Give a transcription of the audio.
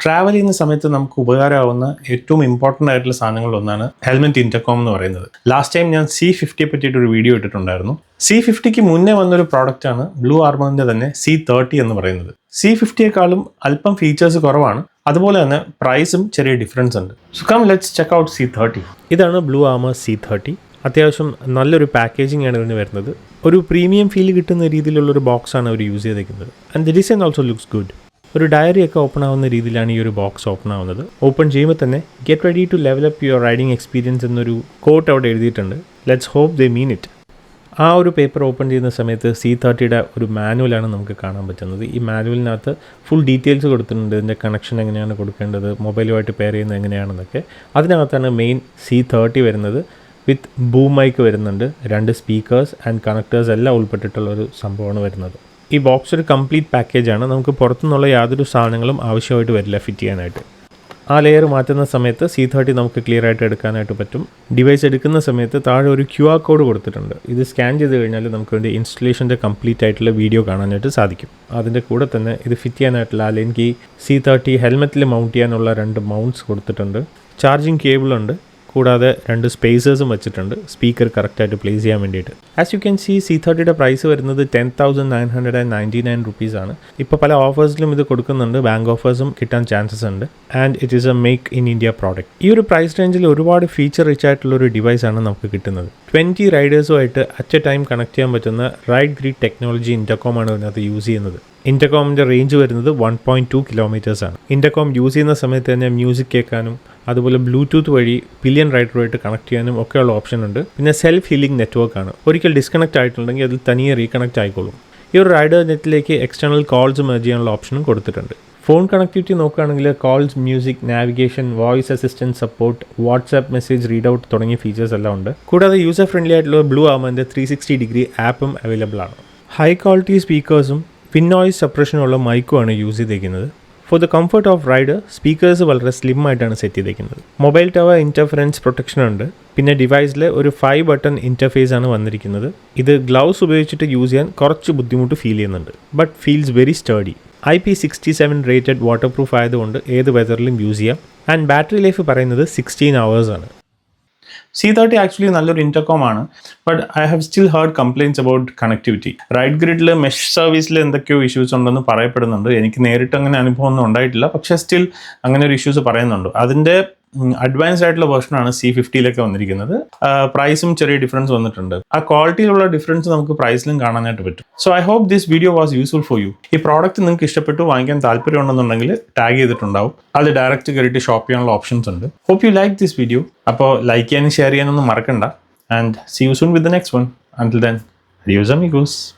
Travel ചെയ്യുന്ന സമയത്ത് നമുക്ക് ഉപകാരമാവുന്ന ഏറ്റവും ഇമ്പോർട്ടൻ്റ് ആയിട്ടുള്ള സാധനങ്ങളിലൊന്നാണ് ഹെൽമെറ്റ് ഇൻ്റർകോം എന്ന് പറയുന്നത്. ലാസ്റ്റ് ടൈം ഞാൻ C50 പറ്റിയിട്ടൊരു വീഡിയോ ഇട്ടിട്ടുണ്ടായിരുന്നു. C50ക്ക് മുന്നേ വന്നൊരു പ്രോഡക്റ്റാണ് ബ്ലൂ ആർമറിൻ്റെ തന്നെ C30 എന്ന് പറയുന്നത്. C50യെക്കാളും അല്പം ഫീച്ചേഴ്സ് കുറവാണ്, അതുപോലെ തന്നെ പ്രൈസും ചെറിയ ഡിഫറൻസ് ഉണ്ട്. So come let's check out C30. ഇതാണ് ബ്ലൂ ആർമർ C30. അത്യാവശ്യം നല്ലൊരു പാക്കേജിംഗ് ആണ് ഇതിന് വരുന്നത്. ഒരു പ്രീമിയം ഫീൽ കിട്ടുന്ന രീതിയിലുള്ളൊരു ബോക്സാണ് അവർ യൂസ് ചെയ്തേക്കുന്നത്. And the design also looks good. ഒരു ഡയറി ഒക്കെ ഓപ്പൺ ആവുന്ന രീതിയിലാണ് ഈ ഒരു ബോക്സ് ഓപ്പൺ ആവുന്നത്. ഓപ്പൺ ചെയ്യുമ്പോൾ തന്നെ get ready to level up your riding experience എന്നൊരു കോട്ട് അവിടെ എഴുതിയിട്ടുണ്ട്. Let's hope they mean it. ആ ഒരു പേപ്പർ ഓപ്പൺ ചെയ്യുന്ന സമയത്ത് C30യുടെ ഒരു മാനുവലാണ് നമുക്ക് കാണാൻ പറ്റുന്നത്. ഈ മാനുവലിനകത്ത് ഫുൾ ഡീറ്റെയിൽസ് കൊടുത്തിട്ടുണ്ട്. ഇതിൻ്റെ കണക്ഷൻ എങ്ങനെയാണ് കൊടുക്കേണ്ടത്, മൊബൈലുമായിട്ട് പെയർ ചെയ്യുന്നത് എങ്ങനെയാണെന്നൊക്കെ. അതിനകത്താണ് മെയിൻ C30 വരുന്നത്. വിത്ത് ബൂം മൈക്ക് വരുന്നുണ്ട്, 2 സ്പീക്കേഴ്സ് ആൻഡ് കണക്ടേഴ്സ് എല്ലാം ഉൾപ്പെട്ടിട്ടുള്ളൊരു സംഭവമാണ് വരുന്നത്. ഈ ബോക്സ് ഒരു കംപ്ലീറ്റ് പാക്കേജാണ്. നമുക്ക് പുറത്തുനിന്നുള്ള യാതൊരു സാധനങ്ങളും ആവശ്യമായിട്ട് വരില്ല ഫിറ്റ് ചെയ്യാനായിട്ട്. ആ ലെയർ മാറ്റുന്ന സമയത്ത് C30 നമുക്ക് ക്ലിയർ ആയിട്ട് എടുക്കാനായിട്ട് പറ്റും. ഡിവൈസ് എടുക്കുന്ന സമയത്ത് താഴെ ഒരു QR കോഡ് കൊടുത്തിട്ടുണ്ട്. ഇത് സ്കാൻ ചെയ്ത് കഴിഞ്ഞാൽ നമുക്ക് ഇതിൻ്റെ ഇൻസ്റ്റലേഷൻ്റെ കംപ്ലീറ്റ് ആയിട്ടുള്ള വീഡിയോ കാണാനായിട്ട് സാധിക്കും. അതിൻ്റെ കൂടെ തന്നെ ഇത് ഫിറ്റ് ചെയ്യാനായിട്ടുള്ള അല്ലെങ്കിൽ C30 ഹെൽമെറ്റിൽ മൗണ്ട് ചെയ്യാനുള്ള 2 മൗണ്ട്സ് കൊടുത്തിട്ടുണ്ട്. ചാർജിങ് കേബിളുണ്ട്, കൂടാതെ 2 സ്പേസേഴ്സും വെച്ചിട്ടുണ്ട് സ്പീക്കർ കറക്റ്റായിട്ട് പ്ലേസ് ചെയ്യാൻ വേണ്ടിയിട്ട്. ആസ് യു ക്യാൻ സി C30യുടെ പ്രൈസ് വരുന്നത് 10,999 റുപ്പീസാണ്. ഇപ്പോൾ പല ഓഫേഴ്സിലും ഇത് കൊടുക്കുന്നുണ്ട്, ബാങ്ക് ഓഫേഴ്സും കിട്ടാൻ ചാൻസസ് ഉണ്ട്. And it is A make in India product. ഈ ഒരു പ്രൈസ് റേഞ്ചിൽ ഒരുപാട് ഫീച്ചർ റിച്ച് ആയിട്ടുള്ളൊരു ഡിവൈസാണ് നമുക്ക് കിട്ടുന്നത്. 20 റൈഡേഴ്സുമായിട്ട് അറ്റ് എ ടൈം കണക്ട് ചെയ്യാൻ പറ്റുന്ന റൈഡ് ഗ്രിഡ് ടെക്നോളജി ഇൻ്റർകോമാണ് ഇതിനകത്ത് യൂസ് ചെയ്യുന്നത്. ഇൻ്റർകോമിൻ്റെ റേഞ്ച് വരുന്നത് 1.2 കിലോമീറ്റേഴ്സാണ്. ഇൻ്റർകോം യൂസ് ചെയ്യുന്ന സമയത്ത് തന്നെ മ്യൂസിക് കേൾക്കാനും അതുപോലെ ബ്ലൂടൂത്ത് വഴി പില്യൺ റൈഡറുമായിട്ട് കണക്ട് ചെയ്യാനും ഒക്കെയുള്ള ഓപ്ഷൻ ഉണ്ട്. പിന്നെ സെൽഫ് ഹീലിംഗ് നെറ്റ്വർക്കാണ്. ഒരിക്കൽ ഡിസ്കണക്ട് ആയിട്ടുണ്ടെങ്കിൽ അതിൽ തനിയെ റീകണക്ട് ആയിക്കോളും. ഈ ഒരു റൈഡർ നെറ്റിലേക്ക് എക്സ്റ്റേണൽ കോൾസ് മെർജ് ചെയ്യാനുള്ള ഓപ്ഷനും കൊടുത്തിട്ടുണ്ട്. ഫോൺ കണക്ടിവിറ്റി നോക്കുകയാണെങ്കിൽ calls, music, navigation, voice assistant support, WhatsApp message read out തുടങ്ങിയ ഫീച്ചേഴ്സ് എല്ലാം ഉണ്ട്. കൂടാതെ യൂസർ ഫ്രണ്ട്ലി ആയിട്ടുള്ള ബ്ലൂ ആർമറിൻ്റെ 360 ഡിഗ്രി ആപ്പും അവൈലബിൾ ആണ്. ഹൈ ക്വാളിറ്റി സ്പീക്കേഴ്സും പിൻ നോയ്സ് സപ്രഷനുള്ള മൈക്കുമാണ് യൂസ് ചെയ്തിരിക്കുന്നത്. For the comfort of rider speakers വളരെ സ്ലിം ആയിട്ടാണ് സെറ്റ് ചെയ്തിരിക്കുന്നത്. മൊബൈൽ ടവർ ഇൻ്റർഫറൻസ് പ്രൊട്ടക്ഷൻ ഉണ്ട്. പിന്നെ ഡിവൈസിൽ ഒരു 5 ബട്ടൺ ഇൻ്റർഫേസ് ആണ് വന്നിരിക്കുന്നത്. ഇത് ഗ്ലൗസ് ഉപയോഗിച്ചിട്ട് യൂസ് ചെയ്യാൻ കുറച്ച് ബുദ്ധിമുട്ട് ഫീൽ ചെയ്യുന്നുണ്ട്, but feels very sturdy. IP67 rated waterproof ആയതുകൊണ്ട് ഏത് വെതറിലും യൂസ് ചെയ്യാം. ആൻഡ് ബാറ്ററി ലൈഫ് പറയുന്നത് 16 hours ആണ്. C30 ആക്ച്വലി നല്ലൊരു ഇൻ്റർകോം ആണ്, but I have still heard complaints about connectivity. Ride ഗ്രിഡിൽ മെഷ് സർവീസിൽ എന്തൊക്കെയോ ഇഷ്യൂസ് ഉണ്ടെന്ന് പറയപ്പെടുന്നുണ്ട്. എനിക്ക് നേരിട്ട് അങ്ങനെ അനുഭവം ഒന്നും ഉണ്ടായിട്ടില്ല, പക്ഷേ സ്റ്റിൽ അങ്ങനെ ഒരു ഇഷ്യൂസ് പറയുന്നുണ്ട്. അതിൻ്റെ അഡ്വാൻസ്ഡ് ആയിട്ടുള്ള വേർഷനാണ് C50യിലൊക്കെ വന്നിരിക്കുന്നത്. പ്രൈസും ചെറിയ ഡിഫറൻസ് വന്നിട്ടുണ്ട്. ആ ക്വാളിറ്റിയിലുള്ള ഡിഫറൻസ് നമുക്ക് പ്രൈസിലും കാണാനായിട്ട് പറ്റും. So I hope this video was useful for you. ഈ പ്രോഡക്റ്റ് നിങ്ങൾക്ക് ഇഷ്ടപ്പെട്ടു, വാങ്ങിക്കാൻ താല്പര്യം ഉണ്ടെന്നുണ്ടെങ്കിൽ ടാഗ് ചെയ്തിട്ടുണ്ടാവും. അത് ഡയറക്റ്റ് കയറിയിട്ട് ഷോപ്പ് ചെയ്യാനുള്ള ഓപ്ഷൻസ് ഉണ്ട്. Hope you like this video. അപ്പോൾ ലൈക്ക് ചെയ്യാനും ഷെയർ ചെയ്യാനൊന്നും മറക്കണ്ട. And see you soon with the next one. Until then, adios amigos.